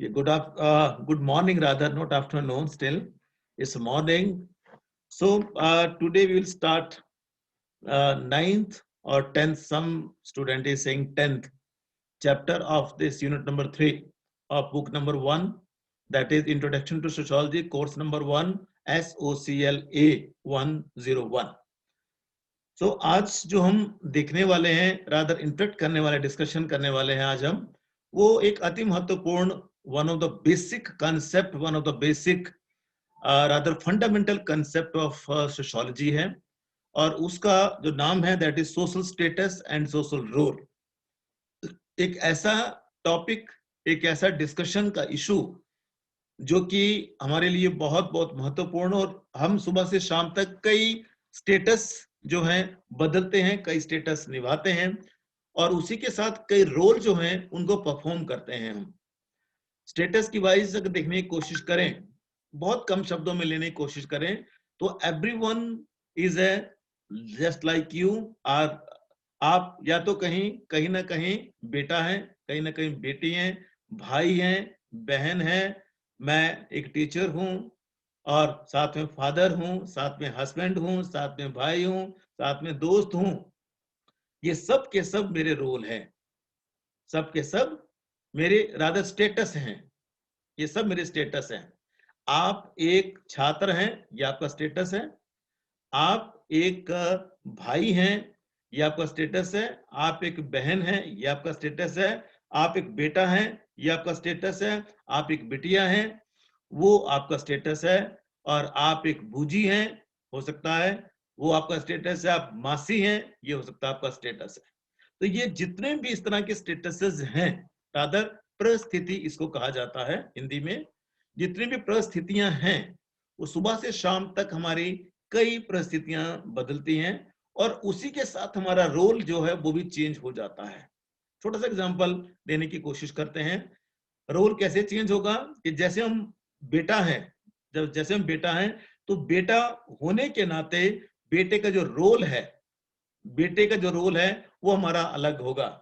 Good morning, rather, not afternoon still. It's morning. So today we will start ninth or 10th, some student is saying 10th chapter of this unit number 3 of book number 1, that is Introduction to Sociology, course number 1, SOCLA 101. So आज जो हम देखने वाले हैं, rather interact करने वाले, discussion करने वाले हैं आज हम, वो एक अति महत्वपूर्ण one of the basic concept, one of the basic rather fundamental concept of sociology है, और उसका जो नाम है that is social status and social role. एक ऐसा टॉपिक, एक ऐसा डिस्कशन का इशू जो कि हमारे लिए बहुत बहुत महत्वपूर्ण, और हम सुबह से शाम तक कई स्टेटस जो हैं बदलते हैं, कई स्टेटस निभाते हैं, और उसी के साथ कई रोल जो हैं उनको परफॉर्म करते हैं. हम स्टेटस की वाइज अगर देखने की कोशिश करें, बहुत कम शब्दों में लेने की कोशिश करें, तो everyone is a just like you. आप या तो कहीं ना कहीं बेटा है, कहीं ना कहीं बेटी है, भाई है, बहन है, मैं एक टीचर हूं, और साथ में फादर हूं, साथ में हस्बैंड हूं, साथ में भाई हूं, साथ में दोस्त हूं. ये सब के सब मेरे रोल हैं, सब के सब मेरे रादर स्टेटस हैं. ये सब मेरे स्टेटस हैं. आप एक छात्र हैं, ये आपका स्टेटस है. आप एक भाई हैं, ये आपका स्टेटस है. आप एक बहन हैं, ये आपका स्टेटस है. आप एक बेटा हैं, ये आपका स्टेटस है. आप एक बिटिया हैं, वो आपका स्टेटस है. और आप एक बूजी हैं, हो सकता है, वो आपका स्टेटस है. आप मासी हैं, ये हो सकता है आपका स्टेटस है. तो ये जितने भी इस तरह के स्टेटसेस हैं, रादर परिस्थिति इसको कहा जाता है हिंदी में. जितनी भी परिस्थितियां हैं, वो सुबह से शाम तक हमारी कई परिस्थितियां बदलती हैं, और उसी के साथ हमारा रोल जो है वो भी चेंज हो जाता है. छोटा सा एग्जांपल देने की कोशिश करते हैं. रोल कैसे चेंज होगा कि जैसे हम बेटा हैं, जैसे हम बेटा हैं, तो बेटा होने के नाते बेटे का जो रोल है, बेटे का जो रोल है वो हमारा अलग होगा.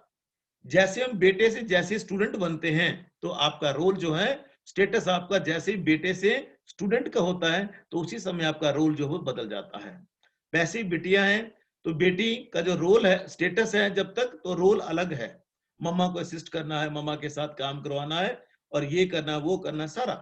जैसे हम बेटे से जैसे स्टूडेंट बनते हैं, तो आपका रोल जो है, स्टेटस आपका जैसे बेटे से स्टूडेंट का होता है, तो उसी समय आपका रोल जो है बदल जाता है. वैसे ही बिटिया है, तो बेटी का जो रोल है, स्टेटस है जब तक, तो रोल अलग है. मम्मा को असिस्ट करना है, मम्मा के साथ काम करवाना है, और ये करना वो करना सारा,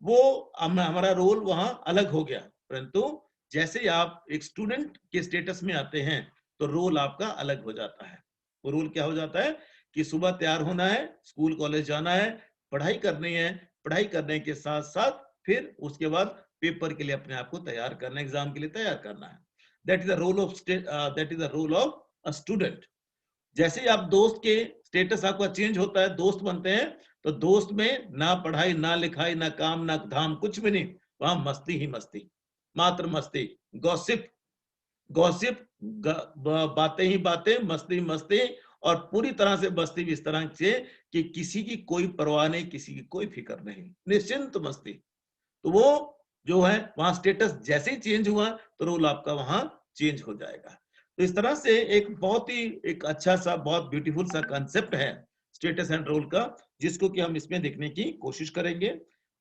वो हमारा रोल वहां अलग हो गया. परंतु जैसे आप एक स्टूडेंट के स्टेटस में आते हैं, तो रोल आपका अलग हो जाता है. वो रोल क्या हो जाता है कि सुबह तैयार होना है, स्कूल कॉलेज जाना है, पढ़ाई करनी है, पढ़ाई करने के साथ साथ फिर उसके बाद पेपर के लिए अपने आप को तैयार करना, एग्जाम के लिए तैयार करना है. That is the role of a student. जैसे ही आप दोस्त के स्टेटस आपका चेंज होता है, दोस्त बनते हैं, तो दोस्त में ना पढ़ाई, ना लिखाई, ना काम, ना धाम, कुछ भी नहीं. वहां मस्ती ही मस्ती, मात्र मस्ती, गॉसिप गॉसिप, बातें ही बातें, मस्ती मस्ती, और पूरी तरह से बस्ती भी इस तरह से कि किसी की कोई परवाह नहीं, किसी की कोई फिक्र नहीं, निश्चिंत मस्ती. तो वो जो है वहां स्टेटस जैसे ही चेंज हुआ, तो रोल आपका वहां चेंज हो जाएगा. तो इस तरह से एक बहुत ही एक अच्छा सा, बहुत ब्यूटीफुल सा कंसेप्ट है स्टेटस एंड रोल का, जिसको कि हम इसमें देखने की कोशिश करेंगे.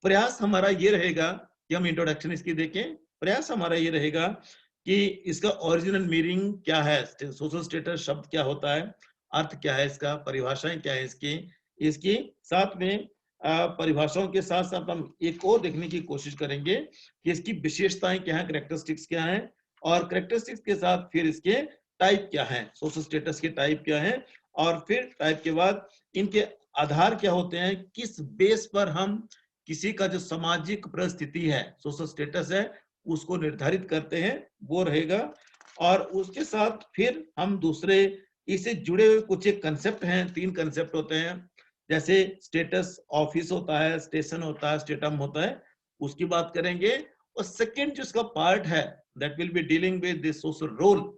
प्रयास हमारा ये रहेगा कि हम इंट्रोडक्शन इसकी देखें. प्रयास हमारा ये रहेगा कि इसका ओरिजिनल मीनिंग क्या है, सोशल स्टेटस शब्द क्या होता है, अर्थ क्या है इसका, परिभाषाएं क्या है इसकी. इसकी साथ में परिभाषाओं के साथ साथ हम एक और देखने की कोशिश करेंगे कि इसकी विशेषताएं क्या है, करेक्टरिस्टिक्स क्या है, और करेक्टरिस्टिक्स के साथ फिर इसके टाइप क्या है, सोशल स्टेटस के टाइप क्या है, और फिर टाइप के बाद इनके आधार क्या होते हैं, किस बेस पर हम किसी का जो सामाजिक परिस्थिति है, सोशल स्टेटस है, उसको निर्धारित करते हैं, वो रहेगा. और उसके साथ फिर हम दूसरे इससे जुड़े हुए कुछ एक कंसेप्ट हैं, 3 कंसेप्ट होते हैं. जैसे स्टेटस ऑफिस होता है, स्टेशन होता है, स्टेटम होता है, उसकी बात करेंगे. और सेकंड जो इसका पार्ट है, that will be dealing with this social role,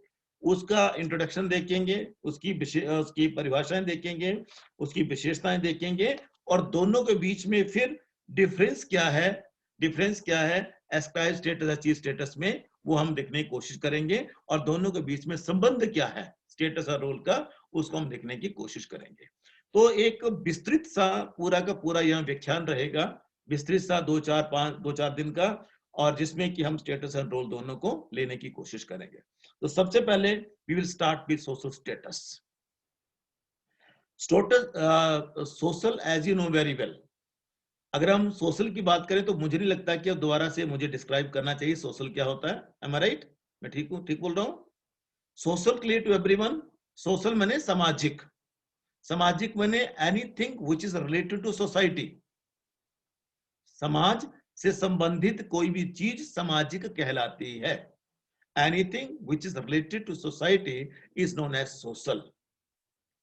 उसका इंट्रोडक्शन देखेंगे, उसकी परिभाषाएं देखेंगे, उसकी विशेषताएं देखेंगे, और दोनों के बीच में फिर डिफरेंस क्या है एस्पायर स्टेटस, अचीव स्टेटस में, वो हम देखने की कोशिश करेंगे. और दोनों के बीच में संबंध क्या है स्टेटस और रोल का, उसको हम देखने की कोशिश करेंगे. तो एक विस्तृत सा पूरा का पूरा यहाँ व्याख्यान रहेगा, विस्तृत सा 2-4 दिन का, और जिसमें कि हम स्टेटस एंड रोल दोनों को लेने की कोशिश करेंगे। तो सबसे पहले we will start with social status. Social as you know very well, अगर हम सोशल की बात करें तो मुझे नहीं लगता कि अब दोबारा से मुझे डिस्क्राइब करना चाहिए सोशल क्या होता है। Am I right? मैं ठीक हूँ, ठीक बोल रहा हूँ? Social clear to everyone. Social माने सामाजिक, सामाजिक माने anything which is related to society. समाज से संबंधित कोई भी चीज सामाजिक कहलाती है। Anything which is related to society is known as social.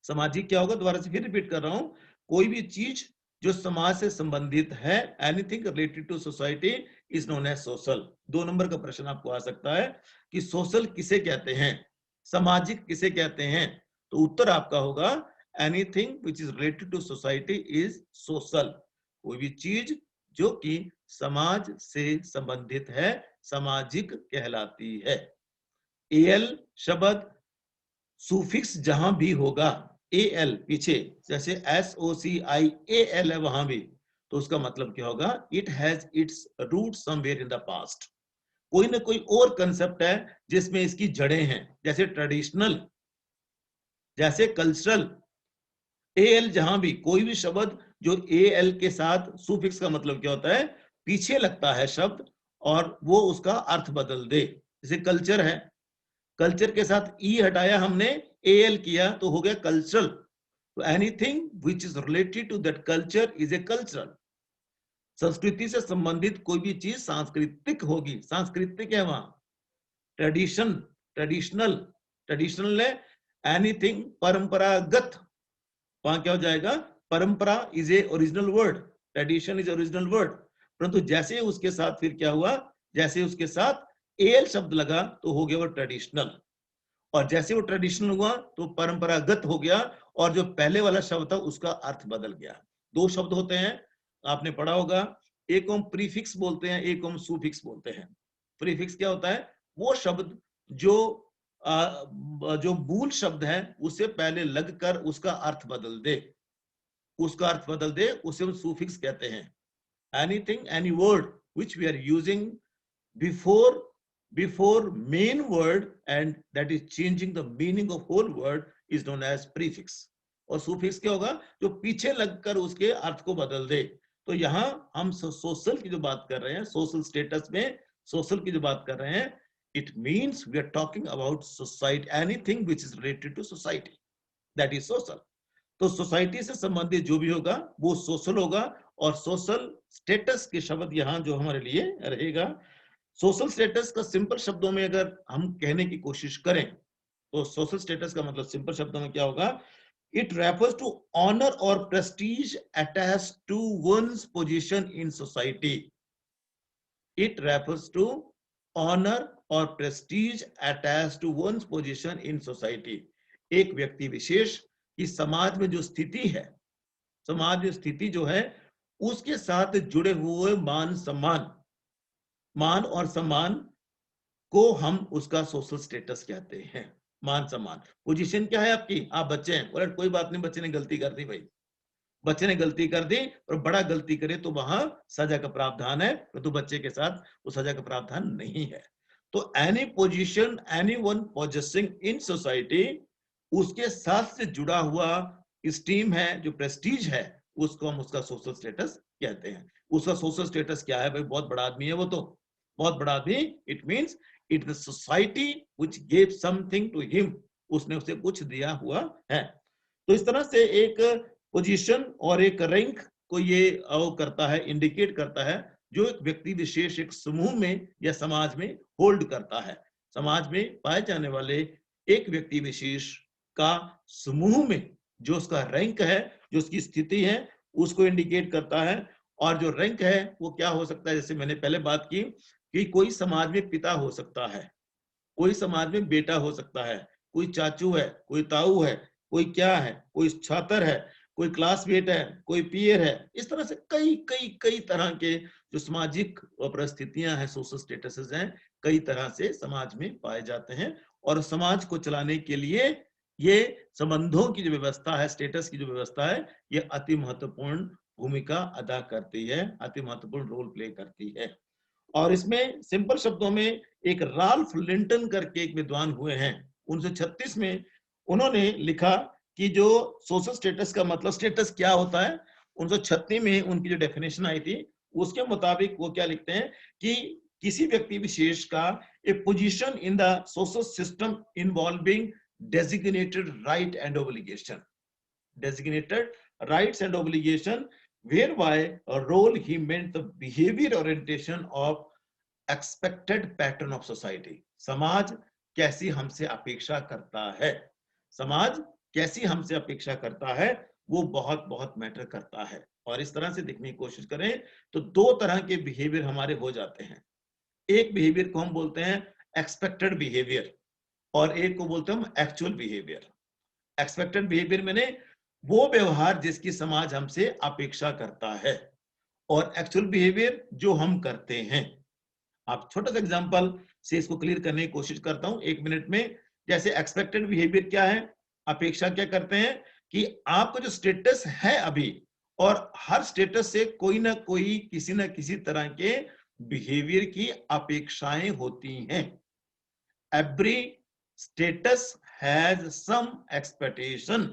सामाजिक क्या होगा, दोबारा से फिर रिपीट कर रहा हूं, कोई भी चीज जो समाज से संबंधित है, anything related to society is known as social. 2 number का प्रश्न आपको आ सकता है कि सोशल किसे कहते हैं, सामाजिक किसे कहते हैं, तो उत्तर आपका होगा anything which is related to society is social. कोई भी चीज जो कि समाज से संबंधित है सामाजिक कहलाती है। एल शब्द सुफिक्स जहां भी होगा, एल पीछे जैसे SOCIAL है वहां भी, तो उसका मतलब क्या होगा, it has its root somewhere in the past. कोई ना कोई और कंसेप्ट है जिसमें इसकी जड़ें हैं, जैसे ट्रेडिशनल, जैसे कल्चरल। एल जहां भी कोई भी शब्द जो एल के साथ सुफिक्स का मतलब क्या होता है, पीछे लगता है शब्द और वो उसका अर्थ बदल दे। जैसे कल्चर है, कल्चर के साथ ई हटाया हमने, एल किया तो हो गया कल्चरल। तो anything which is related to that culture is a cultural. संस्कृति से संबंधित कोई भी चीज सांस्कृतिक होगी, सांस्कृतिक है वहां। ट्रेडिशन, ट्रेडिशनल, ट्रेडिशनल है एनीथिंग परंपरागत, वहां क्या हो जाएगा, परंपरा is a original word, tradition is original word. परंतु जैसे उसके साथ फिर क्या हुआ, जैसे उसके साथ एल शब्द लगा तो हो गया वो ट्रेडिशनल, और जैसे वो ट्रेडिशनल हुआ तो परंपरागत हो गया, और जो पहले वाला शब्द था उसका अर्थ बदल गया। 2 शब्द होते हैं, आपने पढ़ा होगा, एक हम प्रीफिक्स बोलते हैं, एक हम सुफिक्स बोलते हैं। प्रीफिक्स क्या होता है, वो शब्द जो जो मूल शब्द है उससे पहले लगकर उसका अर्थ बदल दे, उसका अर्थ बदल दे, उसे हम सुफिक्स कहते हैं। Anything, any word which we are using before main word and that is changing the meaning of whole word is known as prefix। और suffix क्या होगा, जो पीछे लगकर उसके अर्थ को बदल दे। तो यहां हम सोशल की जो बात कर रहे हैं, सोशल स्टेटस में सोशल की जो बात कर रहे हैं, it means we are talking about society, anything which is related to society, that is social। तो सोसाइटी से संबंधित जो भी होगा वो सोशल होगा। और सोशल स्टेटस के शब्द यहाँ जो हमारे लिए रहेगा, सोशल स्टेटस का सिंपल शब्दों में अगर हम कहने की कोशिश करें तो सोशल स्टेटस का मतलब सिंपल शब्दों में क्या होगा, इट रेफर्स टू ऑनर और prestige attached to one's position in society. It refers to honour और prestige attached to one's position in society. एक व्यक्ति विशेष की समाज में जो स्थिति है, समाज में स्थिति जो है उसके साथ जुड़े हुए मान सम्मान, मान और सम्मान को हम उसका सोशल स्टेटस कहते हैं। मान सम्मान, पोजीशन क्या है आपकी, आप बच्चे हैं, बोले कोई बात नहीं, बच्चे ने गलती कर दी भाई, बच्चे ने गलती कर दी, और बड़ा गलती करे तो वहां सजा का प्रावधान है, तो बच्चे के साथ वो सजा का प्रावधान नहीं है। तो any position any one possessing in society, उसके साथ से जुड़ा हुआ स्टीम है, जो प्रेस्टीज है, उसको हम उसका सोशल स्टेटस कहते हैं। उसका सोशल स्टेटस क्या है भाई, बहुत बड़ा आदमी है वो, तो बहुत बड़ा आदमी, it means it the society which give something to him, उसने उसे कुछ दिया हुआ है। तो इस तरह से एक पोजीशन और एक रैंक को ये करता है, इंडिकेट करता है, जो एक व्यक्ति विशेष एक समूह में या समाज में होल्ड करता है। समाज में पाए जाने वाले एक व्यक्ति विशेष का समूह में जो उसका रैंक है, जो उसकी स्थिति है, उसको इंडिकेट करता है। और जो रैंक है वो क्या हो सकता है, जैसे मैंने पहले बात की कि कोई समाज में पिता हो सकता है, कोई समाज में बेटा हो सकता है, कोई चाचू है, कोई ताऊ है, कोई क्या है, कोई छात्र है, कोई क्लासमेट है, कोई पीयर है। इस तरह से कई कई कई तरह के जो सामाजिक परिस्थितियां हैं, सोशल स्टेटसेस हैं, कई तरह से समाज में पाए जाते हैं। और समाज को चलाने के लिए ये संबंधों की जो व्यवस्था है, स्टेटस की जो व्यवस्था है, ये अति महत्वपूर्ण भूमिका अदा करती है, अति महत्वपूर्ण रोल प्ले करती है। और इसमें सिंपल शब्दों में एक राल्फ लिंटन करके एक विद्वान हुए हैं 1936 में, उन्होंने लिखा कि जो सोशल स्टेटस का मतलब स्टेटस क्या होता है, 1936 में उनकी जो डेफिनेशन आई थी उसके मुताबिक वो क्या लिखते हैं कि किसी व्यक्ति विशेष का a position in the social system involving designated right and obligation, designated rights and obligation whereby a role he meant the behavior orientation of expected pattern of society। समाज कैसी हमसे अपेक्षा करता है, समाज कैसी हमसे अपेक्षा करता है, वो बहुत बहुत मैटर करता है। और इस तरह से देखने की कोशिश करें तो दो तरह के बिहेवियर हमारे हो जाते हैं। एक बिहेवियर को हम बोलते हैं एक्सपेक्टेड बिहेवियर और एक को बोलते हैं हम एक्चुअल बिहेवियर। एक्सपेक्टेड बिहेवियर मैंने वो व्यवहार जिसकी समाज हमसे अपेक्षा करता है, और एक्चुअल बिहेवियर जो हम करते हैं। आप छोटा सा एग्जांपल से इसको क्लियर करने की कोशिश करता हूं 1 मिनट में। जैसे एक्सपेक्टेड बिहेवियर क्या है, अपेक्षा क्या करते हैं कि आपका जो स्टेटस है अभी, और हर स्टेटस से कोई ना कोई किसी ना किसी तरह के बिहेवियर की अपेक्षाएं होती हैं। Every status has some expectation,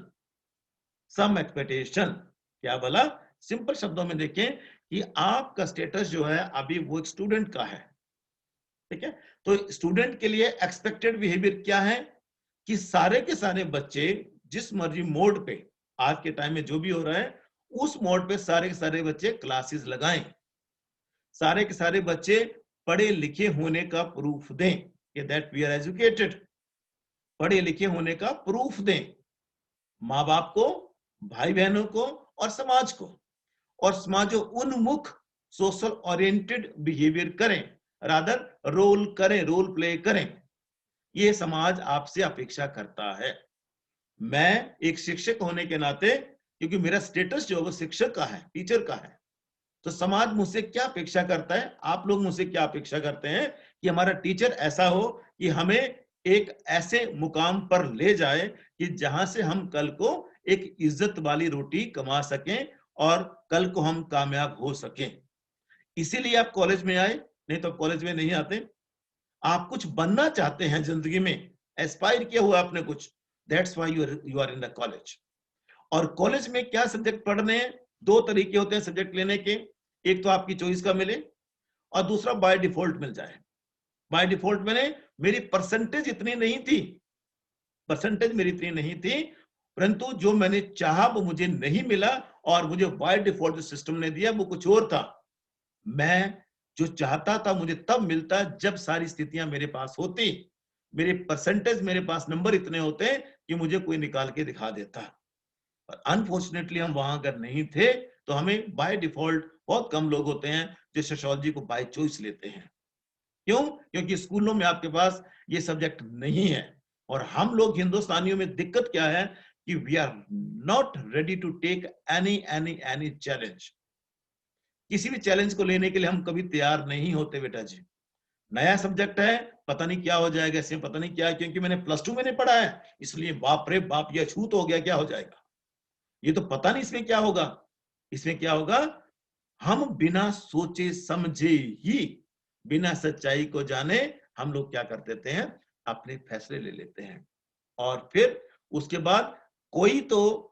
some expectation. क्या बोला, सिंपल शब्दों में देखें कि आपका स्टेटस जो है अभी वो एक स्टूडेंट का है, ठीक है। तो स्टूडेंट के लिए एक्सपेक्टेड बिहेवियर क्या है कि सारे के सारे बच्चे जिस मर्जी मोड पे, आज के टाइम में जो भी हो रहा है उस मोड पे सारे के सारे बच्चे क्लासेस लगाएं, सारे के सारे बच्चे पढ़े लिखे होने का प्रूफ दें कि दैट वी आर एजुकेटेड, पढ़े लिखे होने का प्रूफ दें माँ बाप को, भाई बहनों को और समाज को, और समाज उन्मुख सोशल ओरिएंटेड बिहेवियर करें, रादर रोल करें, रोल प्ले करें। ये समाज आपसे अपेक्षा करता है। मैं एक शिक्षक होने के नाते, क्योंकि मेरा स्टेटस जो है वो शिक्षक का है, टीचर का है, तो समाज मुझसे क्या अपेक्षा करता है, आप लोग मुझसे क्या अपेक्षा करते हैं कि हमारा टीचर ऐसा हो कि हमें एक ऐसे मुकाम पर ले जाए कि जहां से हम कल को एक इज्जत वाली रोटी कमा सकें और कल को हम कामयाब हो सकें। इसीलिए आप कॉलेज में आए, नहीं तो कॉलेज में नहीं आते। आप कुछ बनना चाहते हैं जिंदगी में, एस्पायर किया हुआ आपने कुछ, that's why you are in the college. और कॉलेज में क्या सब्जेक्ट पढ़ने हैं, दो तरीके होते हैं सब्जेक्ट लेने के, एक तो आपकी चॉइस का मिले और दूसरा बाय डिफॉल्ट मिल जाए। बाय डिफॉल्ट मैंने, मेरी परसेंटेज इतनी नहीं थी, परसेंटेज मेरी इतनी नहीं थी, परंतु जो मैंने चाहा वो मुझे नहीं मिला, और मुझे बाय डिफॉल्ट जो सिस्टम ने दिया वो कुछ और था। मैं जो चाहता था मुझे तब मिलता जब सारी स्थितियां मेरे पास होती, मेरे परसेंटेज, मेरे पास नंबर इतने होते कि मुझे कोई निकाल के दिखा देता। पर अनफॉर्चुनेटली हम वहां अगर नहीं थे तो हमें बाय डिफॉल्ट, बहुत कम लोग होते हैं जो सोशियोलॉजी को बाय चॉइस लेते हैं। क्यों? क्योंकि स्कूलों में आपके पास ये सब्जेक्ट नहीं है। और हम लोग हिंदुस्तानियों में दिक्कत क्या है कि we are not ready to take any challenge. किसी भी चैलेंज को लेने के लिए हम कभी तैयार नहीं होते बेटा जी। नया सब्जेक्ट है, पता नहीं क्या हो जाएगा इसमें, पता नहीं क्या, क्योंकि मैंने +2 में नहीं पढ़ा है इसलिए बाप रे बाप ये अछूत हो गया, क्या हो जाएगा, ये तो पता नहीं इसमें क्या होगा। इसमें क्या होगा, हम बिना सोचे समझे ही, बिना सच्चाई को जाने हम लोग क्या कर देते हैं, अपने फैसले ले लेते हैं। और फिर उसके बाद कोई तो,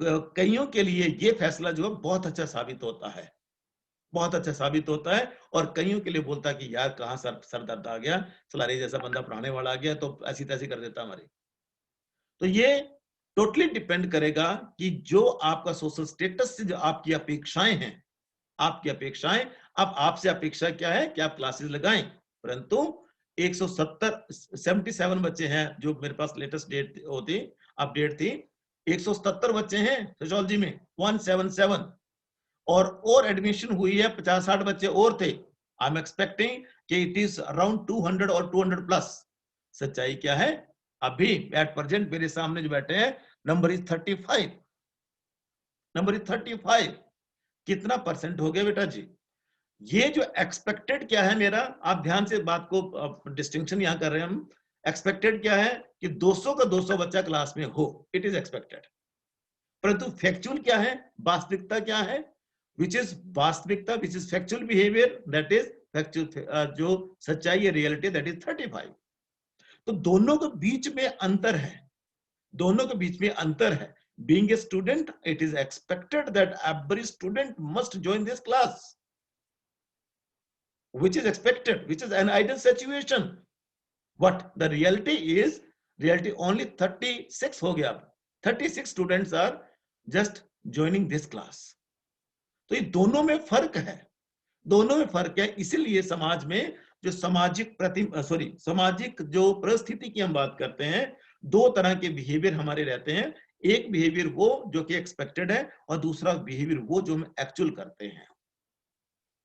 कईयों के लिए ये फैसला जो है बहुत अच्छा साबित होता है, बहुत अच्छा साबित होता है, और कईयों के लिए बोलता है कि यार कहाँ सर दर्द आ गया, सलारे जैसा बंदा पढ़ाने वाला आ गया तो ऐसी तैसी कर देता हमारी। तो ये टोटली डिपेंड करेगा कि जो आपका सोशल स्टेटस से जो आपकी अपेक्षाएं हैं, आपकी अपेक्षाएं, अब आपसे अपेक्षा क्या है कि आप क्लासेस लगाएं, परंतु 177 बच्चे हैं जो मेरे पास लेटेस्ट डेट होती, अपडेट थी, 177 बच्चे हैं सोशियोलॉजी में, 177, और एडमिशन हुई है 50-60 बच्चे और थे। आई एम एक्सपेक्टिंग कि इट इज अराउंड 200 और 200 प्लस। सच्चाई क्या है, अभी एट प्रेजेंट मेरे सामने जो बैठे हैं, नंबर इज 35, नंबर इज 35। कितना परसेंट हो गया बेटा जी। ये जो एक्सपेक्टेड क्या है मेरा, आप ध्यान से बात को डिस्टिंक्शन यहां कर रहे हैं हम, एक्सपेक्टेड क्या है कि 200 का 200 बच्चा क्लास में हो, इट इज एक्सपेक्टेड। परंतु फैक्चुअल क्या है, वास्तविकता क्या है, विच इज वास्तविकता, which is factual behaviour, that is factual, जो सच्चाई है, रियलिटी, दैट इज 35। तो दोनों के बीच में अंतर है, दोनों के बीच में अंतर है। Being a student, it is expected that every student must join this class, which is expected, which is an ideal situation. What the reality is, reality only 36 हो गया, 36 students are just joining this class. तो ये दोनों में फर्क है, दोनों में फर्क है। इसीलिए समाज में जो सामाजिक जो परिस्थिति की हम बात करते हैं, दो तरह के बिहेवियर हमारे रहते हैं। एक बिहेवियर वो जो कि एक्सपेक्टेड है, और दूसरा बिहेवियर वो जो हम एक्चुअल करते हैं।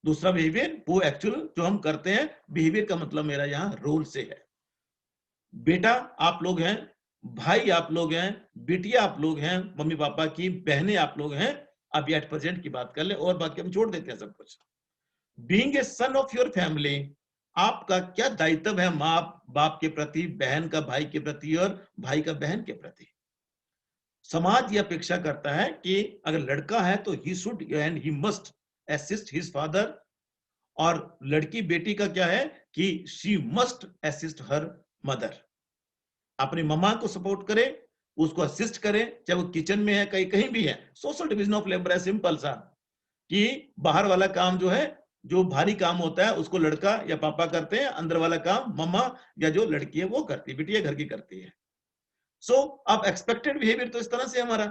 दूसरा बिहेवियर वो एक्चुअल जो हम करते हैं, बिहेवियर का मतलब मेरा यहाँ रोल से है। बेटा आप लोग हैं, भाई आप लोग हैं, बिटिया आप लोग हैं, मम्मी पापा की बहनें आप लोग हैं। अब एट प्रेजेंट की बात कर ले, और बाकी हम छोड़ देते हैं सब कुछ। Being a son of your family, आपका क्या दायित्व है माँ बाप के प्रति, बहन का भाई के प्रति, और भाई का बहन के प्रति। समाज यह अपेक्षा करता है कि अगर लड़का है तो he should and he must assist his father, और लड़की बेटी का क्या है कि she must assist her mother, अपनी मम्मा को सपोर्ट करे, उसको असिस्ट करे, चाहे वो किचन में है, कहीं कहीं भी है। सोशल डिवीजन ऑफ लेबर है सिंपल सा, कि बाहर वाला काम जो है, जो भारी काम होता है, उसको लड़का या पापा करते हैं, अंदर वाला काम मम्मा या जो लड़की है वो करती है, बिटिया घर की करती है। सो अब एक्सपेक्टेड बिहेवियर तो इस तरह से हमारा,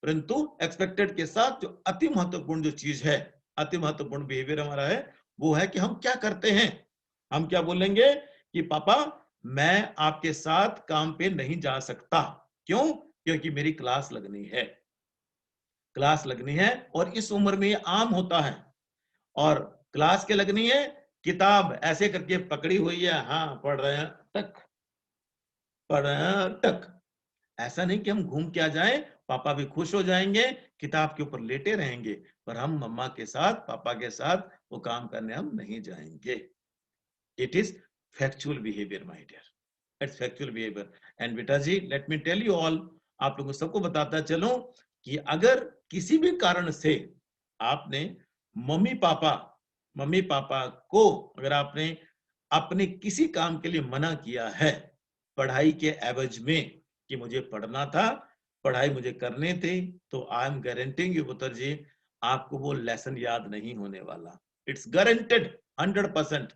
परंतु एक्सपेक्टेड के साथ जो अति महत्वपूर्ण जो चीज है, अति महत्वपूर्ण बिहेवियर हमारा है, वो है कि हम क्या करते हैं। हम क्या बोलेंगे कि पापा मैं आपके साथ काम पे नहीं जा सकता, क्यों, क्योंकि मेरी क्लास लगनी है, क्लास लगनी है। और इस उम्र में ये आम होता है। और क्लास के लगनी है, किताब ऐसे करके पकड़ी हुई है, हाँ पढ़ रहे हैं टक, पढ़ रहे हैं टक। ऐसा नहीं कि हम घूम के आ जाएं, पापा भी खुश हो जाएंगे, किताब के ऊपर लेटे रहेंगे, पर हम मम्मा के साथ, पापा के साथ वो काम करने हम नहीं जाएंगे। It is factual behaviour my dear, it's factual behaviour. And बेटा जी, let me tell you all, आप लोगों सबको बताता चलूं कि अगर किसी भी कारण से आपने मम्मी पापा को, अगर आपने अपने किसी काम के लिए मना किया है, पढ़ाई के एवज में, कि मुझे पढ़ना था, पढ़ाई मुझे करने थे, तो आई एम गारंटिंग यू पुत्र जी, आपको वो लेसन याद नहीं होने वाला। It's guaranteed 100%।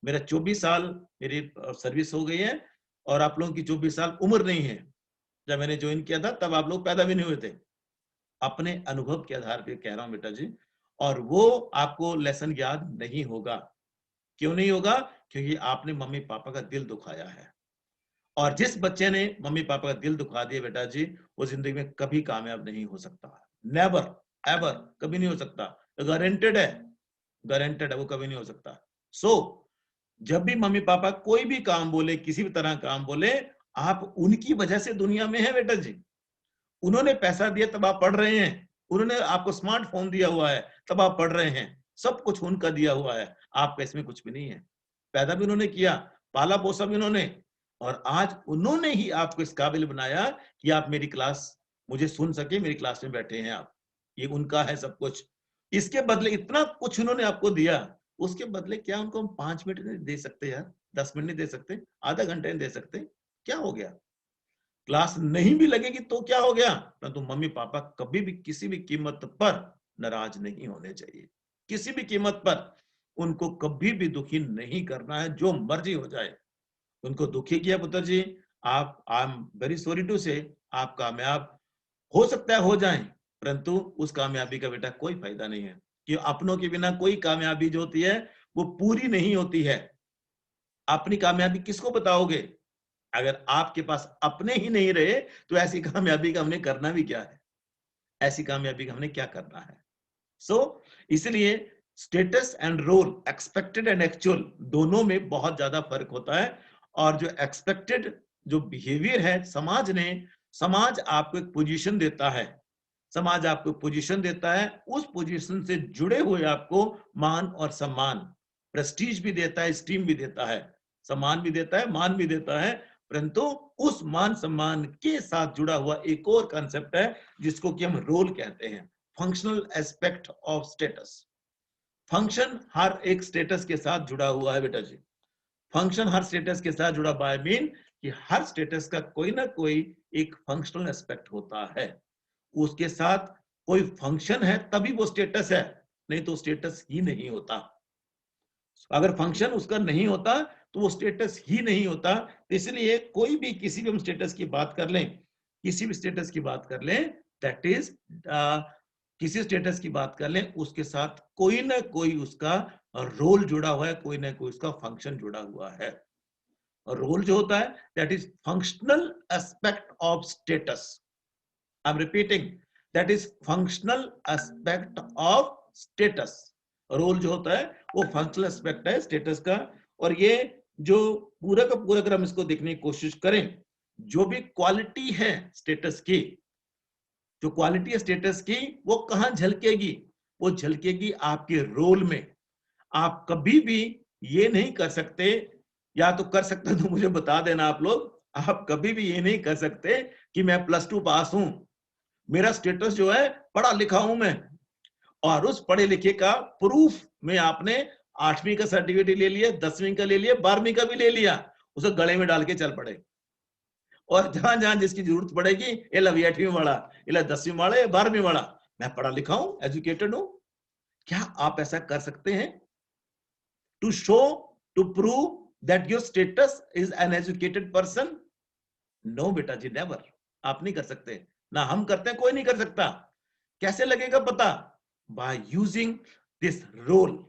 मेरा 24 साल मेरी सर्विस हो गई है, और आप लोगों की 24 साल उम्र नहीं है। जब मैंने ज्वाइन किया था तब आप लोग पैदा भी नहीं हुए थे। अपने अनुभव के आधार पर कह रहा हूं बेटा जी, और वो आपको लेसन याद नहीं होगा। क्यों नहीं होगा, क्योंकि आपने मम्मी पापा का दिल दुखाया है। और जिस बच्चे ने मम्मी पापा का दिल दुखा दिया बेटा जी, वो जिंदगी में कभी कामयाब नहीं हो सकता, नेवर एवर, कभी नहीं हो सकता, गारंटेड है, गारंटेड है, वो कभी नहीं हो सकता। सो जब भी मम्मी पापा कोई भी काम बोले, किसी भी तरह काम बोले, आप उनकी वजह से दुनिया में है बेटा जी। उन्होंने पैसा दिया तब आप पढ़ रहे हैं, उन्होंने आपको स्मार्टफोन दिया हुआ है तब आप पढ़ रहे हैं, सब कुछ उनका दिया हुआ है, आपका इसमें कुछ भी नहीं है। पैदा भी उन्होंने किया, पाला पोसा भी उन्होंने, और आज उन्होंने ही आपको इस काबिल बनाया कि आप मेरी क्लास मुझे सुन सके, मेरी क्लास में बैठे हैं आप। ये उनका है सब कुछ। इसके बदले इतना कुछ उन्होंने आपको दिया, उसके बदले क्या उनको हम 5 मिनट नहीं दे सकते यार, 10 मिनट नहीं दे सकते, आधा घंटे नहीं दे सकते, क्या हो गया। क्लास नहीं भी लगेगी तो क्या हो गया, परंतु मम्मी पापा कभी भी किसी भी कीमत पर नाराज नहीं होने चाहिए, किसी भी कीमत पर उनको कभी भी दुखी नहीं करना है, जो मर्जी हो जाए। उनको दुखी किया पुत्र जी, आप, I am very sorry to say, आप कामयाब हो सकता है हो जाएं, परंतु उस कामयाबी का बेटा कोई फायदा नहीं है, कि अपनों के बिना कोई कामयाबी जो होती है वो पूरी नहीं होती है। अपनी कामयाबी किसको बताओगे, अगर आपके पास अपने ही नहीं रहे, तो ऐसी कामयाबी का हमने करना भी क्या है, ऐसी कामयाबी का हमने क्या करना है। सो इसलिए status and role, expected and actual, दोनों में बहुत ज्यादा फर्क होता है। और जो एक्सपेक्टेड जो बिहेवियर है, समाज आपको एक पोजीशन देता है, समाज आपको पोजीशन देता है, उस पोजीशन से जुड़े हुए आपको मान और सम्मान, प्रेस्टीज भी देता है, स्टीम भी देता है। सम्मान भी देता है, मान भी देता है, परंतु उस मान सम्मान के साथ जुड़ा हुआ एक और कंसेप्ट है जिसको कि हम रोल कहते हैं, functional aspect of status. Function हर एक स्टेटस के साथ जुड़ा हुआ है बेटा जी। फंक्शन हर स्टेटस के साथ जुड़ा बाय मीन कि हर स्टेटस का कोई ना कोई एक फंक्शनल एस्पेक्ट होता है, उसके साथ कोई फंक्शन है तभी वो स्टेटस है, नहीं तो स्टेटस ही नहीं होता। अगर फंक्शन उसका नहीं होता तो वो स्टेटस ही नहीं होता। इसलिए कोई भी किसी भी हम स्टेटस की बात कर लें, किसी भी स्टेटस की बात कर लें, दैट इज किसी स्टेटस की बात कर लें, उसके साथ कोई ना कोई उसका रोल जुड़ा हुआ है, कोई ना कोई उसका फंक्शन जुड़ा हुआ है। और रोल जो होता है that is functional aspect of status. I am repeating, that is functional aspect of status. Role जो होता है वो फंक्शनल एस्पेक्ट है स्टेटस का। और ये जो पूरा का पूरा अगर हम इसको देखने की कोशिश करें, जो भी क्वालिटी है स्टेटस की, जो क्वालिटी है स्टेटस की, वो कहां झलकेगी? वो झलकेगी आपके रोल में। आप कभी भी ये नहीं कर सकते, या तो कर सकते तो मुझे बता देना आप लोग, आप कभी भी ये नहीं कर सकते कि मैं +2 पास हूं, मेरा स्टेटस जो है पढ़ा लिखा हूं मैं, और उस पढ़े लिखे का प्रूफ में आपने 8वीं का सर्टिफिकेट ले लिया, 10वीं का ले लिया, 12वीं का भी ले लिया, उसे गले में डाल के चल पड़े। और जहां जहां जिसकी जरूरत पड़ेगी, ये ला 8वीं वाला, ये ला 10वीं वाला, ये 12वीं वाला, मैं पढ़ा लिखा हूं, एजुकेटेड हूं। क्या आप ऐसा कर सकते हैं? To show, to prove that your status is an educated person? No बेटा जी, नेवर। आप नहीं कर सकते, ना हम करते हैं, कोई नहीं कर सकता। कैसे लगेगा पता? By using this role.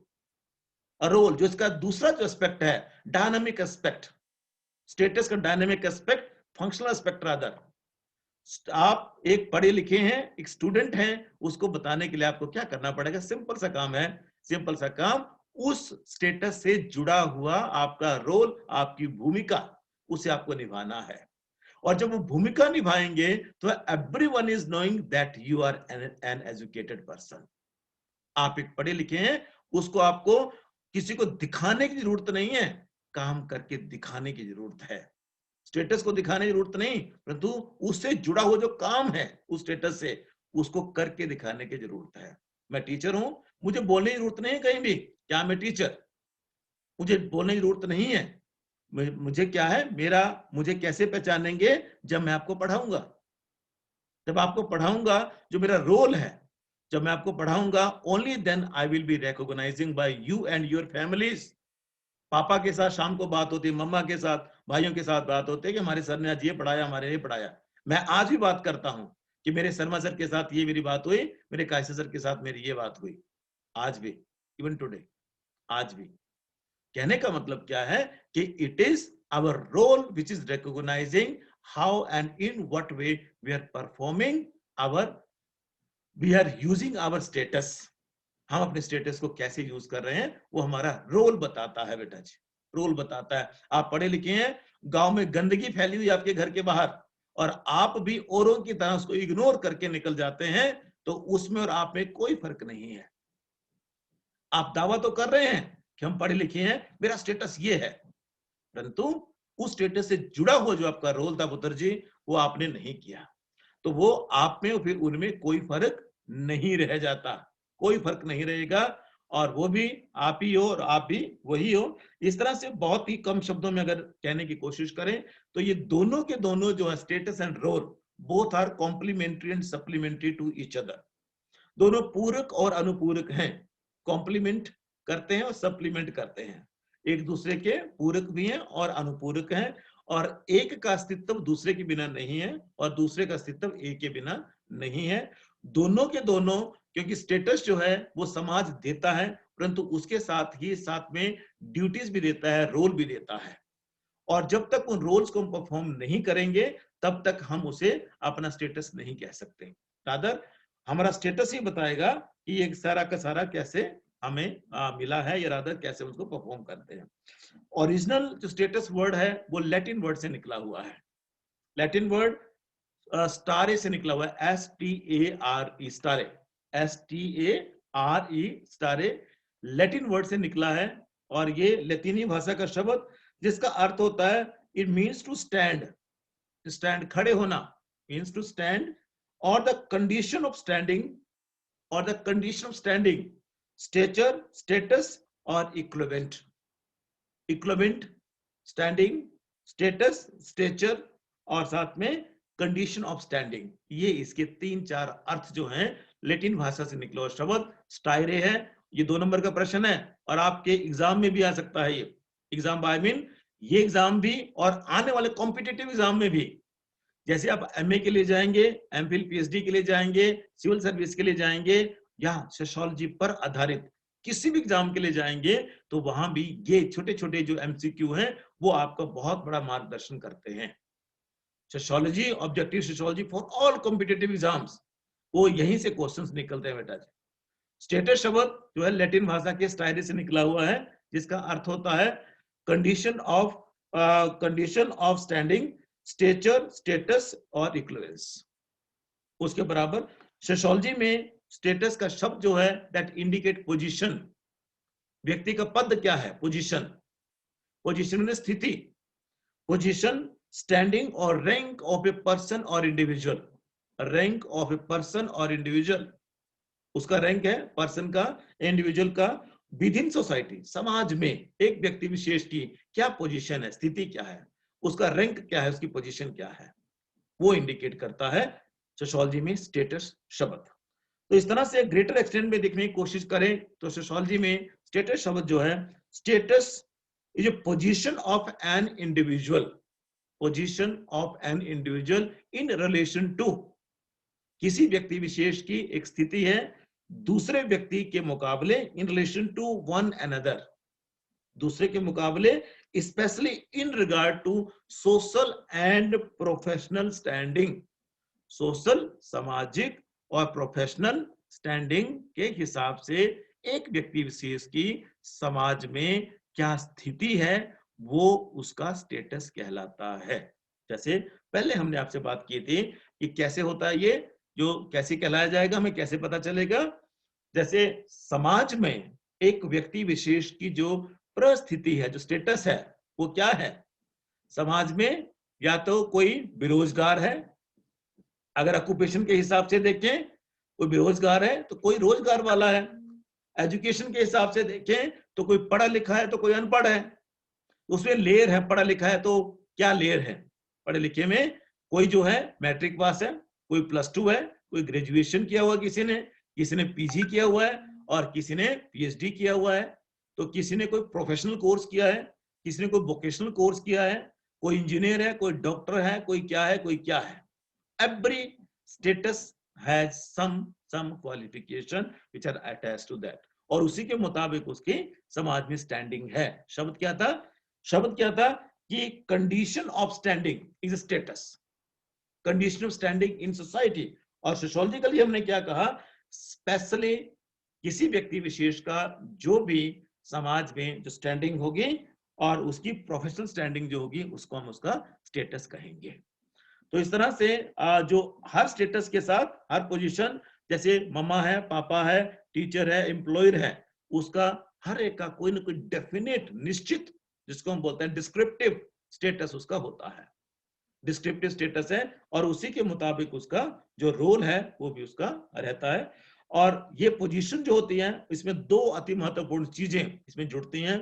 Role जो इसका दूसरा जो एस्पेक्ट है, डायनामिक एस्पेक्ट, स्टेटस का dynamic aspect, functional aspect rather. आप एक पढ़े लिखे हैं, एक स्टूडेंट हैं, उसको बताने के लिए आपको क्या करना पड़ेगा? सिंपल सा काम है, सिंपल सा काम, उस स्टेटस से जुड़ा हुआ आपका रोल, आपकी भूमिका, उसे आपको निभाना है। और जब वो भूमिका निभाएंगे तो everyone is knowing that you are an educated person. आप एक पढ़े लिखे हैं, उसको आपको किसी को दिखाने की जरूरत नहीं है, काम करके दिखाने की जरूरत है। स्टेटस को दिखाने की जरूरत नहीं, परंतु उससे जुड़ा हुआ जो काम है उस स्टेटस से, उसको करके दिखाने की जरूरत है। मैं टीचर हूं, मुझे बोलने की जरूरत नहीं है कहीं भी क्या मैं टीचर, मुझे बोलने की जरूरत नहीं है। मुझे क्या है, मेरा, मुझे कैसे पहचानेंगे? जब मैं आपको पढ़ाऊंगा, जब आपको पढ़ाऊंगा, जो मेरा रोल है, जब मैं आपको पढ़ाऊंगा, only then I will be recognising by you and your families. पापा के साथ शाम को बात होती है, मम्मा के साथ, भाइयों के साथ बात होती है कि हमारे सर ने आज ये पढ़ाया, हमारे ये पढ़ाया। मैं आज भी बात करता हूं कि मेरे शर्मा सर के साथ ये मेरी बात हुई, मेरे कायसे सर के साथ मेरी ये बात हुई, आज भी, इवन टुडे, आज भी। कहने का मतलब क्या है कि it is our role which is recognising how and in what way we are performing our, we are using our status. हम अपने स्टेटस को कैसे यूज कर रहे हैं, वो हमारा रोल बताता है बेटा जी, रोल बताता है। आप पढ़े लिखे हैं, गांव में गंदगी फैली हुई आपके घर के बाहर, और आप भी औरों की तरह उसको इग्नोर करके निकल जाते हैं, तो उसमें और आप में कोई फर्क नहीं है। आप दावा तो कर रहे हैं कि हम पढ़े लिखे हैं, मेरा स्टेटस ये है, परंतु उस स्टेटस से जुड़ा हुआ जो आपका रोल था पुत्र जी, वो आपने नहीं किया, तो वो आप में फिर उनमें कोई फर्क नहीं रह जाता, कोई फर्क नहीं रहेगा, और वो भी आप ही हो और आप भी वही हो। इस तरह से बहुत ही कम शब्दों में अगर कहने की कोशिश करें तो ये दोनों के दोनों जो है status and role, both are complementary and supplementary to each other. दोनों पूरक और अनुपूरक हैं, कॉम्प्लीमेंट करते हैं और सप्लीमेंट करते हैं, एक दूसरे के पूरक भी हैं और अनुपूरक हैं, और एक का अस्तित्व दूसरे के बिना नहीं है और दूसरे का अस्तित्व एक के बिना नहीं है। दोनों के दोनों, क्योंकि स्टेटस जो है वो समाज देता है, परंतु उसके साथ ही साथ में ड्यूटीज भी देता है, रोल भी देता है, और जब तक उन रोल्स को हम परफॉर्म नहीं करेंगे तब तक हम उसे अपना स्टेटस नहीं कह सकते। रादर हमारा स्टेटस ही बताएगा कि ये सारा का सारा कैसे हमें मिला है, या रादर कैसे उसको परफॉर्म करते हैं। ओरिजिनल जो स्टेटस वर्ड है वो लैटिन वर्ड से निकला हुआ है, लैटिन वर्ड स्टारे से निकला हुआ है, STARE, स्टारे, STARE, स्टारे, लैटिन वर्ड से निकला है। और ये लैटिनी भाषा का शब्द जिसका अर्थ होता है it means to stand, stand खड़े होना, मीन्स टू स्टैंड, और द कंडीशन ऑफ स्टैंडिंग, और the condition of standing, stature, status और equivalent, equivalent, standing, status, stature और साथ में कंडीशन ऑफ स्टैंडिंग। ये इसके 3-4 अर्थ जो हैं लैटिन भाषा से निकला हुआ शब्द स्टायरे है। ये 2 नंबर का प्रश्न है और आपके एग्जाम में भी आ सकता है। ये एग्जाम आई मीन ये एग्जाम भी और आने वाले कॉम्पिटिटिव एग्जाम में भी, जैसे आप एमए के लिए जाएंगे, एमफिल पीएचडी के लिए जाएंगे, सिविल सर्विस के लिए जाएंगे या सोशियोलॉजी पर आधारित किसी भी एग्जाम के लिए जाएंगे, तो वहां भी ये छोटे छोटे जो एमसीक्यू हैं वो आपका बहुत बड़ा मार्गदर्शन करते हैं। Sociology, objective sociology for all competitive exams, वो यहीं से क्वेश्चंस निकलते हैं बेटा जी। स्टेटस शब्द जो है लैटिन भाषा के स्टायरे से निकला हुआ है, जिसका अर्थ होता है condition of standing, stature, status और इक्विवेलेंस। उसके बराबर सोशियोलॉजी में स्टेटस का शब्द जो है दैट इंडिकेट पोजीशन, व्यक्ति का पद क्या है, पोजीशन, पोजीशन में स्थिति, पोजीशन, स्टैंडिंग और रैंक ऑफ ए पर्सन और individual, rank of a person और इंडिविजुअल, उसका रैंक है पर्सन का, इंडिविजुअल का, विद इन सोसाइटी, समाज में एक व्यक्ति विशेष की क्या पोजीशन है, स्थिति क्या है, उसका रैंक क्या है, उसकी पोजीशन क्या है, वो इंडिकेट करता है सोशियोलॉजी में स्टेटस शब्द। तो इस तरह से ग्रेटर एक्सटेंट में देखने की कोशिश करें तो सोशियोलॉजी में स्टेटस शब्द जो है, status is a position of an individual, position of an individual in relation to, किसी व्यक्ति विशेष की एक स्थिति है दूसरे व्यक्ति के मुकाबले, in relation to one another, दूसरे के मुकाबले, specially in regard to social and professional standing, social सामाजिक और प्रोफेशनल स्टैंडिंग के हिसाब से एक व्यक्ति विशेष की समाज में क्या स्थिति है वो उसका स्टेटस कहलाता है। जैसे पहले हमने आपसे बात की थी कि कैसे होता है, ये जो कैसे कहलाया जाएगा, हमें कैसे पता चलेगा। जैसे समाज में एक व्यक्ति विशेष की जो परिस्थिति है, जो स्टेटस है, वो क्या है, समाज में या तो कोई बेरोजगार है, अगर ऑक्यूपेशन के हिसाब से देखें कोई बेरोजगार है तो कोई रोजगार वाला है, एजुकेशन के हिसाब से देखें तो कोई पढ़ा लिखा है तो कोई अनपढ़ है, उसमें लेयर है, पढ़ा लिखा है तो क्या लेयर है, पढ़े लिखे में कोई जो है मैट्रिक पास है, कोई +2 है, कोई ग्रेजुएशन किया हुआ, किसी ने पीजी किया हुआ है और किसी ने पीएचडी किया हुआ है, तो किसी ने कोई प्रोफेशनल कोर्स किया है, किसी ने कोई वोकेशनल कोर्स किया है, कोई इंजीनियर है, कोई डॉक्टर है, कोई क्या है, कोई क्या है। Every status has some qualification which are attached to that, और उसी के मुताबिक उसकी समाज में स्टैंडिंग है। शब्द क्या था, शब्द क्या था कि condition of standing is status, condition of standing in society. और सोशियोलॉजिकली हमने क्या कहा, स्पेशली किसी व्यक्ति विशेष का जो भी समाज में जो स्टैंडिंग होगी और उसकी प्रोफेशनल स्टैंडिंग जो होगी उसको हम उसका स्टेटस कहेंगे। तो इस तरह से जो हर स्टेटस के साथ हर पोजीशन, जैसे मम्मा है, पापा है, टीचर है, एम्प्लॉयर है, उसका हर एक का कोई ना कोई डेफिनेट, निश्चित, जिसको हम बोलते हैं डिस्क्रिप्टिव स्टेटस उसका होता है, डिस्क्रिप्टिव स्टेटस है, और उसी के मुताबिक उसका जो रोल है वो भी उसका रहता है। और ये पोजीशन जो होती है इसमें 2 अति महत्वपूर्ण चीजें इसमें जुड़ती हैं।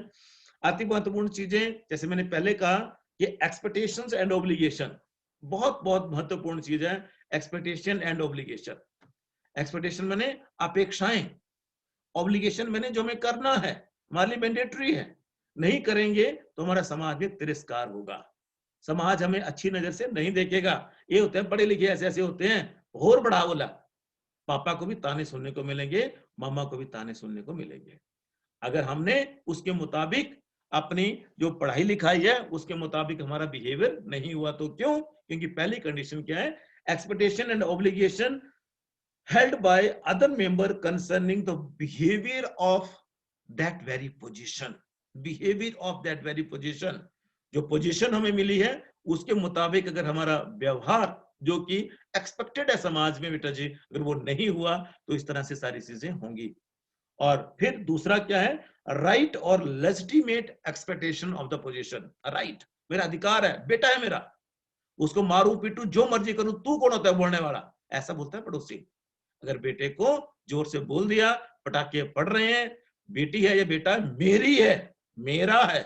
अति महत्वपूर्ण चीजें, जैसे मैंने पहले कहा कि एक्सपेक्टेशंस एंड ऑब्लिगेशन, बहुत बहुत महत्वपूर्ण चीज है एक्सपेक्टेशन एंड ऑब्लिगेशन। एक्सपेक्टेशन मैंने अपेक्षाएं, ऑब्लिगेशन मैंने जो हमें करना है, हमारे लिए मैंडेटरी है, नहीं करेंगे तो हमारा समाज में तिरस्कार होगा, समाज हमें अच्छी नजर से नहीं देखेगा। ये होते हैं पढ़े लिखे, ऐसे ऐसे होते हैं, और बढ़ा बोला, पापा को भी ताने सुनने को मिलेंगे, मामा को भी ताने सुनने को मिलेंगे। अगर हमने उसके मुताबिक अपनी जो पढ़ाई लिखाई है उसके मुताबिक हमारा बिहेवियर नहीं हुआ तो क्यों, क्योंकि पहली कंडीशन क्या है, expectation and obligation held by other member concerning the behavior of that very position, behavior of that very position, जो पोजीशन हमें मिली है उसके मुताबिक अगर हमारा व्यवहार जो कि एक्सपेक्टेड है समाज में बेटा जी, अगर वो नहीं हुआ तो इस तरह से सारी चीजें होंगी। और फिर दूसरा क्या है, राइट और legitimate expectation of the position. Right, मेरा अधिकार है, बेटा है मेरा, उसको मारू पीटू जो मर्जी करूं, तू कौन होता है बोलने वाला, ऐसा बोलता है पड़ोसी। अगर बेटे को जोर से बोल दिया, पटाखे पड़ रहे हैं, बेटी है ये बेटा मेरी है, मेरा है,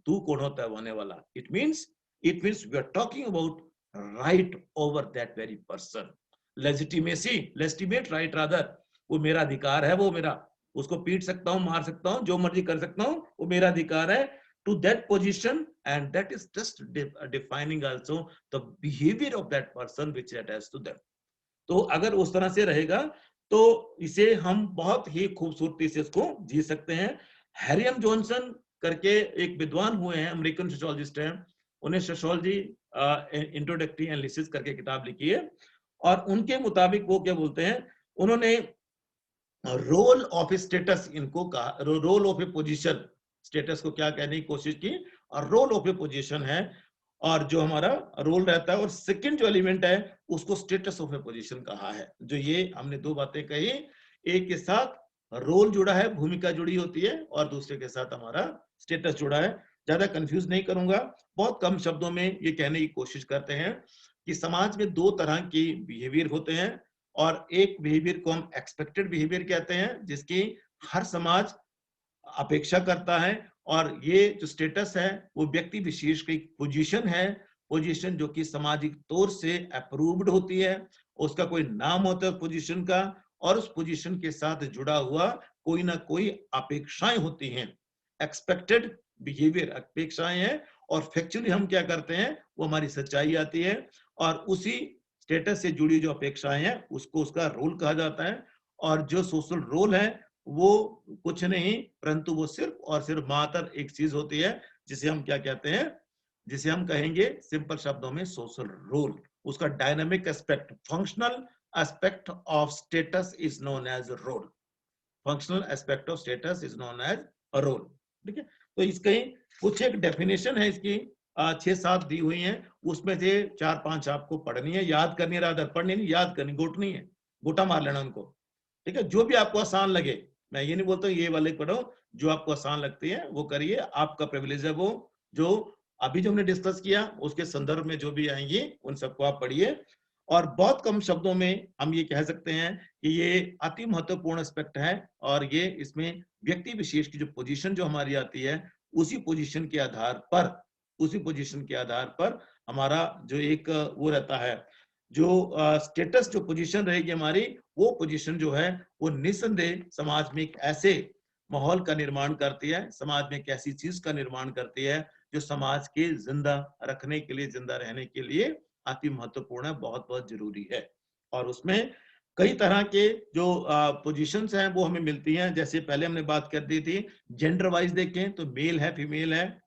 तू कौन होता है बोलने वाला। It means we are talking about right over that very person. Legitimacy, legitimate right rather, वो मेरा अधिकार है, वो मेरा, उसको पीट सकता हूं, मार सकता हूं, जो मर्जी कर सकता हूं, वो मेरा अधिकार है to that position, and that is just defining also the behavior of that person which is attached to them. तो अगर उस तरह से रहेगा तो इसे हम बहुत ही खूबसूरती से इसको जी सकते हैं। हैरियम जॉनसन करके एक विद्वान हुए हैं, अमेरिकन सोशियोलॉजिस्ट हैं, उन्हें सोशियोलॉजी इंट्रोडक्टरी एनालिसिस करके किताब लिखी है, और उनके मुताबिक वो क्या बोलते हैं, उन्होंने रोल ऑफ स्टेटस इनको कहा, role of a position, status को क्या कहने की कोशिश की, और रोल ऑफ ए पोजीशन है, और जो हमारा रोल रहता है, और सेकंड जो एलिमेंट है उसको स्टेटस ऑफ ए पोजीशन कहा है। जो ये हमने दो बातें कही, एक के साथ रोल जुड़ा है, भूमिका जुड़ी होती है, और दूसरे के साथ हमारा स्टेटस जुड़ा है। ज्यादा कंफ्यूज नहीं करूंगा, बहुत कम शब्दों में ये कहने की कोशिश करते हैं कि समाज में दो तरह की बिहेवियर होते हैं, और एक बिहेवियर को हम एक्सपेक्टेड बिहेवियर कहते हैं, जिसकी हर समाज अपेक्षा करता है, और ये जो स्टेटस है वो व्यक्ति विशेष की पोजीशन है, पोजीशन जो कि सामाजिक तौर से अप्रूव्ड होती है, उसका कोई नाम होता है पोजीशन का, और उस पोजीशन के साथ जुड़ा हुआ कोई ना कोई अपेक्षाएं होती हैं। एक्सपेक्टेड बिहेवियर अपेक्षाएं हैं, और फैक्चुअली हम क्या करते हैं, वो हमारी सच्चाई आती है, और उसी स्टेटस से जुड़ी जो अपेक्षाएं हैं उसको उसका रोल कहा जाता है। और जो सोशल रोल है वो कुछ नहीं, परंतु वो सिर्फ और सिर्फ मात्र एक चीज होती है, जिसे हम क्या कहते हैं, जिसे हम कहेंगे सिंपल शब्दों में सोशल रोल। उसका dynamic aspect, functional aspect of status is known as role. Functional aspect of status is known as a role. ठीक है, तो इसके कुछ एक डेफिनेशन है इसकी, 6-7 दी हुई हैं, उसमें से 4-5 आपको पढ़नी है, याद करनी है, रादर पढ़नी नहीं, याद करनी, गोटनी है, गोटा मार लेना उनको। ठीक है, जो भी आपको आसान लगे, मैं ये नहीं बोलता ये वाले पढ़ो, जो आपको आसान लगती है वो करिए, आपका प्रिविलेज है वो। जो अभी जो हमने डिस्कस किया उसके संदर्भ में जो भी आएंगी उन सबको आप पढ़िए, और बहुत कम शब्दों में हम ये कह सकते हैं कि ये अति महत्वपूर्ण एस्पेक्ट है, और ये इसमें व्यक्ति विशेष की जो पोजीशन जो हमारी आती है, उसी पोजीशन के आधार पर, उसी पोजीशन के आधार पर हमारा जो एक वो रहता है, जो स्टेटस, जो पोजीशन रहेगी हमारी, वो पोजीशन जो है वो निस्संदेह समाज में एक ऐसे माहौल का निर्माण करती है, समाज में एक ऐसी चीज का निर्माण करती है जो समाज के जिंदा रखने के लिए, जिंदा रहने के लिए अति महत्वपूर्ण है, बहुत बहुत जरूरी है। और उसमें कई तरह के जो पोजीशंस हैं वो हमें मिलती हैं, जैसे पहले हमने बात कर दी थी, जेंडर वाइज देखें तो मेल है, फीमेल है,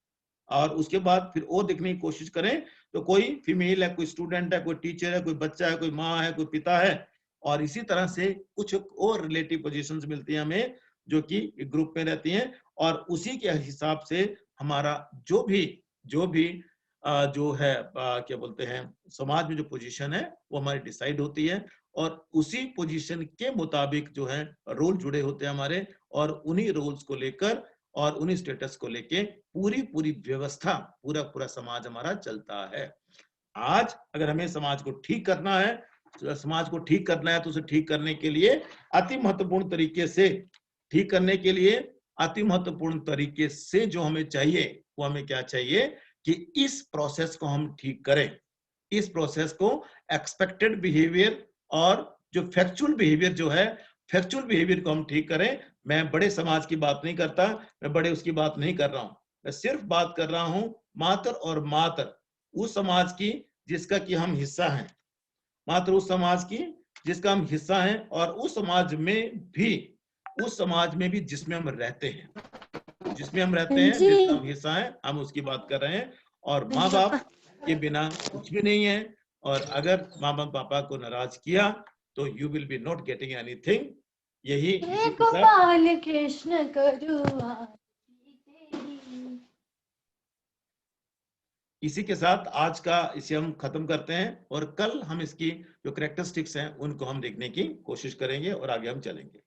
और उसके बाद फिर और देखने की कोशिश करें तो कोई फीमेल है, कोई स्टूडेंट है, कोई टीचर है, कोई बच्चा है, कोई माँ है, कोई पिता है, और इसी तरह से कुछ और रिलेटिव पोजीशंस मिलती हैं हमें, जो कि ग्रुप में रहती हैं, और उसी के हिसाब से हमारा जो भी जो है क्या बोलते हैं, समाज में जो पोजीशन है वो हमारी डिसाइड होती है, और उसी पोजीशन के मुताबिक जो है रोल जुड़े होते हैं हमारे, और उन्हीं रोल्स को लेकर और उन्हीं स्टेटस को लेके पूरी पूरी व्यवस्था, पूरा पूरा समाज हमारा चलता है। आज अगर हमें समाज को ठीक करना है, समाज को ठीक करना है, तो उसे ठीक करने के लिए अति महत्वपूर्ण तरीके से, ठीक करने के लिए अति महत्वपूर्ण तरीके से जो हमें चाहिए, वो हमें क्या चाहिए कि इस प्रोसेस को हम ठीक करें, इस प्रोसेस को एक्सपेक्टेड बिहेवियर और जो फैक्चुअल बिहेवियर जो है, फैक्चुअल बिहेवियर को हम ठीक करें। मैं बड़े समाज की बात नहीं करता, मैं बड़े उसकी बात नहीं कर रहा हूं, मैं सिर्फ बात कर रहा हूं मात्र और मात्र उस समाज की जिसका कि हम हिस्सा हैं, मात्र उस समाज की जिसका हम हिस्सा हैं, और उस समाज में भी, उस समाज में भी जिसमें हम रहते हैं, जिसमें हम रहते हैं, जिसका हम हिस्सा हैं, हम उसकी बात कर रहे हैं। और माँ बाप के बिना कुछ भी नहीं है, और अगर माँ बाप पापा को नाराज किया तो you will be not getting anything. यही गोपाल कृष्ण करुआ, इसी के साथ आज का इसे हम खत्म करते हैं, और कल हम इसकी जो कैरेक्टरिस्टिक्स हैं उनको हम देखने की कोशिश करेंगे और आगे हम चलेंगे।